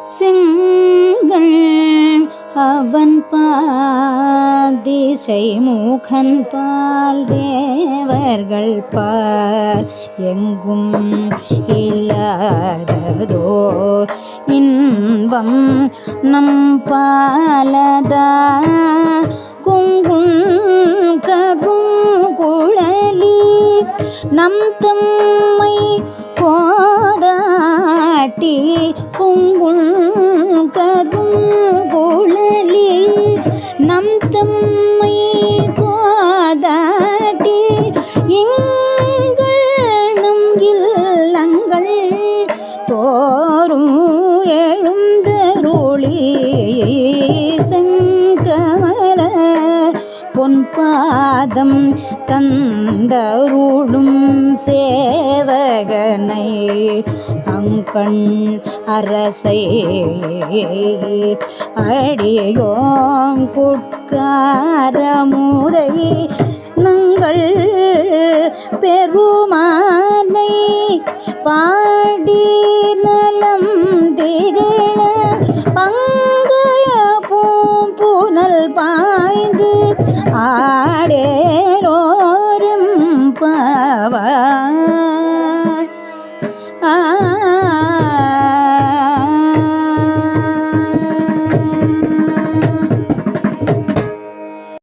செங்கண் அவன் பால் திசை முகன் பால் தேவர்கள் பால் எங்கும் இல்லாததோ இன்பம் நம் பாலதா குங்குள் கருங்குழலி நம் தம்மை கோதாட்டி குங்குள் கருங்குழலி நம் தம்மை கோதாட்டி எங்கள் நம் இல்லங்கள் தோறும் எழுந்தருளி செங்கமல பொன்பாதம் தந்தருளும் சேவகனை அங்கண் அரசை அடியோம் குட்காரமுறை நங்கள் பெருமானை பாடி நலம் திகழ